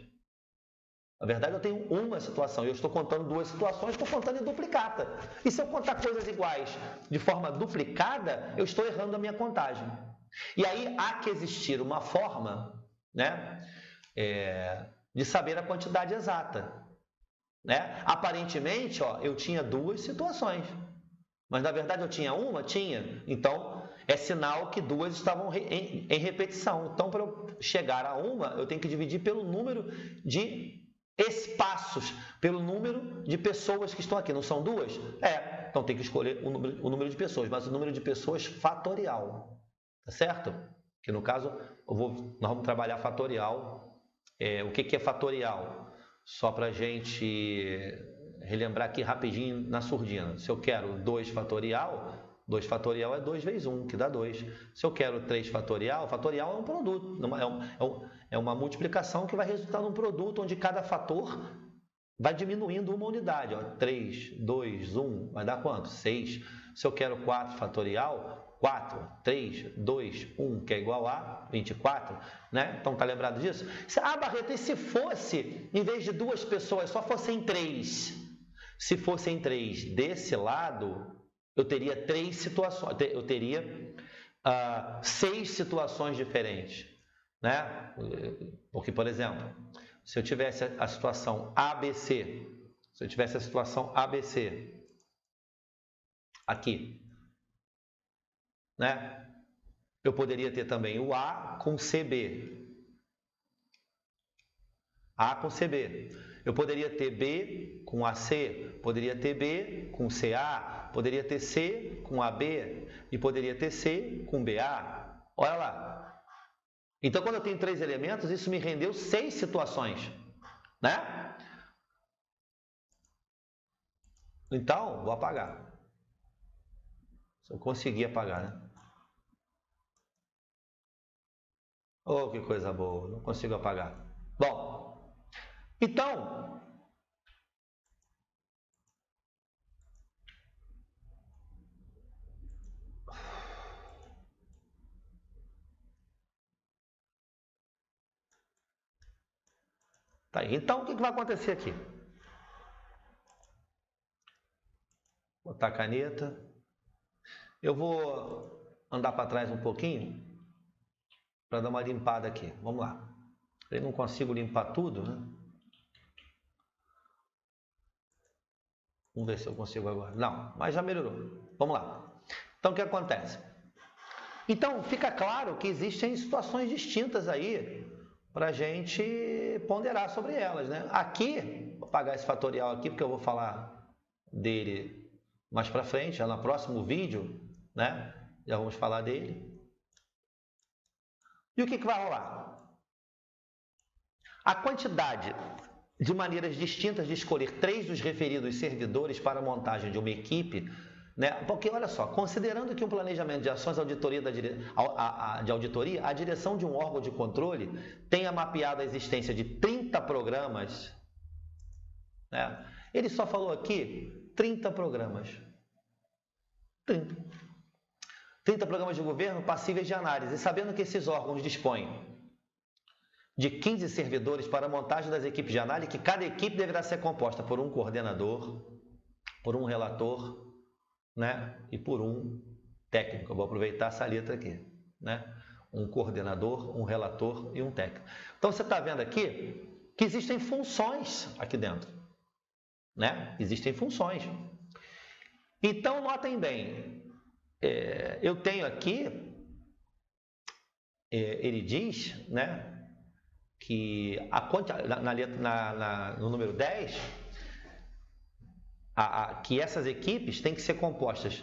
Na verdade eu tenho uma situação, eu estou contando duas situações, estou contando em duplicata. E se eu contar coisas iguais de forma duplicada, eu estou errando a minha contagem. E aí há que existir uma forma, né, de saber a quantidade exata. Né? Aparentemente, ó, eu tinha duas situações, mas na verdade eu tinha uma? Tinha. Então, é sinal que duas estavam em repetição. Então, para eu chegar a uma, eu tenho que dividir pelo número de espaços, pelo número de pessoas que estão aqui. Não são duas? Então tem que escolher o número de pessoas, mas o número de pessoas fatorial. Tá certo? Que no caso, nós vamos trabalhar fatorial. O que é fatorial? Só para a gente relembrar aqui rapidinho na surdina. Se eu quero 2 fatorial, 2 fatorial é 2 vezes 1, que dá 2. Se eu quero 3 fatorial, fatorial é um produto, é uma multiplicação que vai resultar num produto onde cada fator vai diminuindo uma unidade. Ó, 3, 2, 1, vai dar quanto? 6. Se eu quero 4 fatorial, 4, 3, 2, 1, que é igual a 24, né? Então, tá lembrado disso? Barreto, e se fosse, em vez de 2 pessoas, só fossem 3? Se fossem 3 desse lado, eu teria 3 situações, eu teria 6 situações diferentes, né? Porque, por exemplo, se eu tivesse a situação ABC, aqui, né? Eu poderia ter também o A com CB. A com CB. Eu poderia ter B com AC, poderia ter B com CA, poderia ter C com AB e poderia ter C com BA. Olha lá. Então, quando eu tenho 3 elementos, isso me rendeu 6 situações, né? Então, vou apagar. Se eu conseguir apagar, né? Oh, que coisa boa, não consigo apagar. Bom, então, tá aí. Então, o que vai acontecer aqui? botar a caneta. Eu vou andar para trás um pouquinho para dar uma limpada aqui. Vamos lá. Eu não consigo limpar tudo, né? Vamos ver se eu consigo agora. Não, mas já melhorou. Vamos lá. Então, o que acontece? Então, fica claro que existem situações distintas aí para a gente ponderar sobre elas, né? Aqui, vou apagar esse fatorial aqui, porque eu vou falar dele mais para frente, já no próximo vídeo, né? Já vamos falar dele. E o que vai rolar? A quantidade de maneiras distintas de escolher 3 dos referidos servidores para a montagem de uma equipe, né? Porque, olha só, considerando que um planejamento de ações de auditoria, a direção de um órgão de controle tenha mapeado a existência de 30 programas, né? Ele só falou aqui 30 programas. 30 programas de governo passíveis de análise, sabendo que esses órgãos dispõem de 15 servidores para a montagem das equipes de análise, que cada equipe deverá ser composta por um coordenador, por um relator, né? E por um técnico. Eu vou aproveitar essa letra aqui, né? Um coordenador, um relator e um técnico. Então, você está vendo aqui que existem funções aqui dentro, né? Existem funções. Então, notem bem, eu tenho aqui, ele diz, né? Que no número 10, que essas equipes têm que ser compostas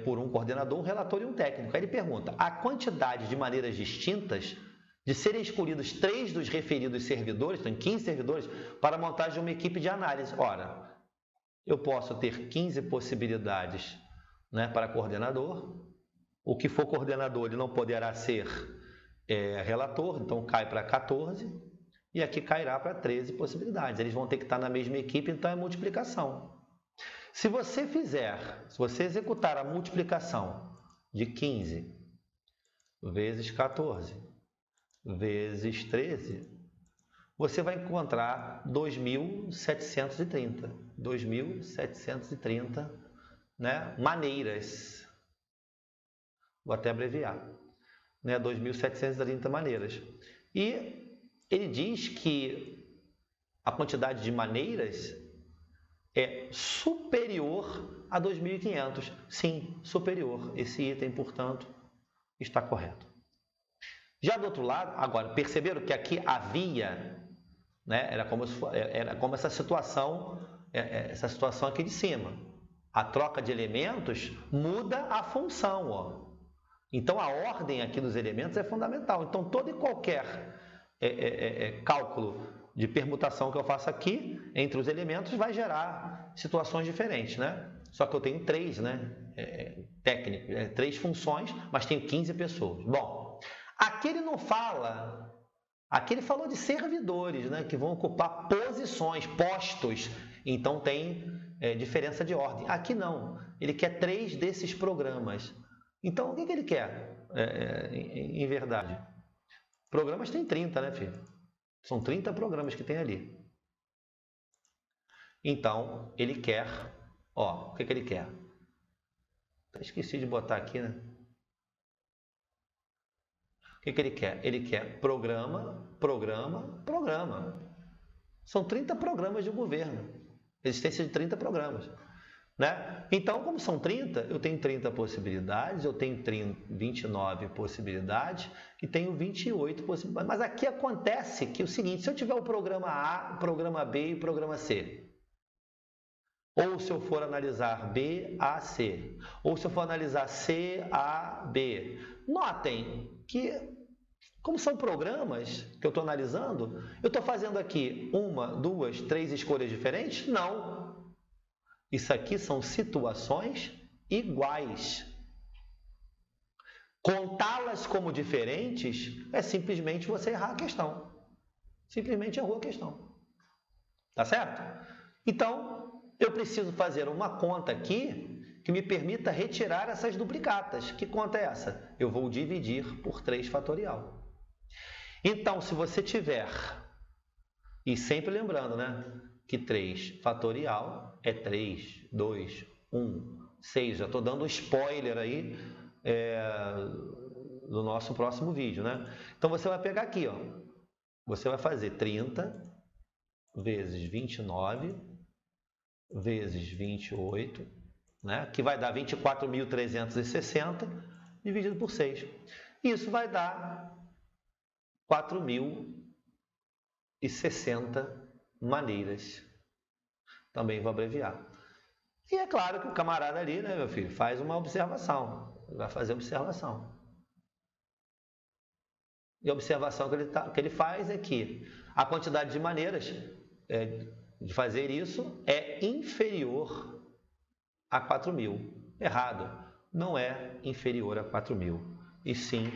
por um coordenador, um relator e um técnico. Aí ele pergunta, a quantidade de maneiras distintas de serem escolhidos 3 dos referidos servidores, tem 15 servidores, para a montagem de uma equipe de análise. Ora, eu posso ter 15 possibilidades, né, para coordenador. O que for coordenador, ele não poderá ser relator, então cai para 14, e aqui cairá para 13 possibilidades. Eles vão ter que estar na mesma equipe, então é multiplicação. Se você executar a multiplicação de 15 vezes 14 vezes 13, você vai encontrar 2.730. 2.730, né, maneiras. Vou até abreviar. Né, 2.730 maneiras. E ele diz que a quantidade de maneiras é superior a 2.500. Sim, superior. Esse item, portanto, está correto. Já do outro lado, agora, perceberam que aqui havia, né, era como essa situação aqui de cima. A troca de elementos muda a função, ó. Então, a ordem aqui dos elementos é fundamental. Então, todo e qualquer cálculo de permutação que eu faço aqui entre os elementos vai gerar situações diferentes, né? Só que eu tenho 3, né? 3 funções, mas tenho 15 pessoas. Bom, aqui ele não fala... Aqui ele falou de servidores, né? Que vão ocupar posições, postos. Então, tem diferença de ordem. Aqui não. Ele quer 3 desses programas. Então, o que ele quer, em verdade? Programas tem 30, né, filho? São 30 programas que tem ali. Então, ele quer... Ó, o que ele quer? Esqueci de botar aqui, né? O que ele quer? Ele quer programa, programa, programa. São 30 programas de governo. Existência de 30 programas. Né? Então, como são 30, eu tenho 30 possibilidades, eu tenho 29 possibilidades e tenho 28 possibilidades. Mas aqui acontece que é o seguinte, se eu tiver o programa A, o programa B e o programa C, ou se eu for analisar B, A, C, ou se eu for analisar C, A, B, notem que, como são programas que eu estou analisando, eu estou fazendo aqui 1, 2, 3 escolhas diferentes? Não. Isso aqui são situações iguais. Contá-las como diferentes é simplesmente você errar a questão. Simplesmente errou a questão. Tá certo? Então, eu preciso fazer uma conta aqui que me permita retirar essas duplicatas. Que conta é essa? Eu vou dividir por 3 fatorial. Então, se você tiver, e sempre lembrando, né? Que 3 fatorial é 3, 2, 6. Já estou dando um spoiler aí do nosso próximo vídeo, né? Então, você vai pegar aqui, ó. Você vai fazer 30 vezes 29 vezes 28, né? Que vai dar 24.360 dividido por 6. Isso vai dar 4.060 maneiras. Também vou abreviar. E é claro que o camarada ali, né, meu filho, faz uma observação. Ele vai fazer observação. E a observação que ele faz é que a quantidade de maneiras de fazer isso é inferior a 4.000. Errado. Não é inferior a 4.000, e sim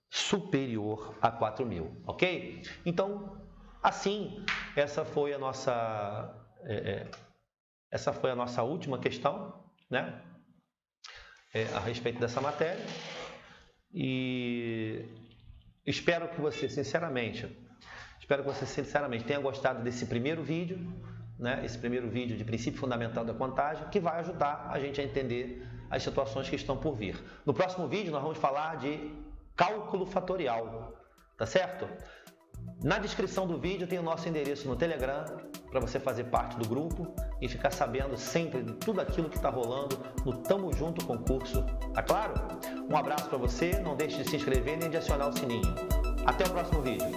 superior a 4.000. Ok? Então, assim, essa foi a nossa última questão, né? A respeito dessa matéria. E espero que você sinceramente tenha gostado desse primeiro vídeo, né? Esse primeiro vídeo de princípio fundamental da contagem, que vai ajudar a gente a entender as situações que estão por vir. No próximo vídeo nós vamos falar de cálculo fatorial, tá certo? Na descrição do vídeo tem o nosso endereço no Telegram para você fazer parte do grupo e ficar sabendo sempre de tudo aquilo que está rolando no Tamo Junto Concurso, tá claro? Um abraço para você, não deixe de se inscrever nem de acionar o sininho. Até o próximo vídeo.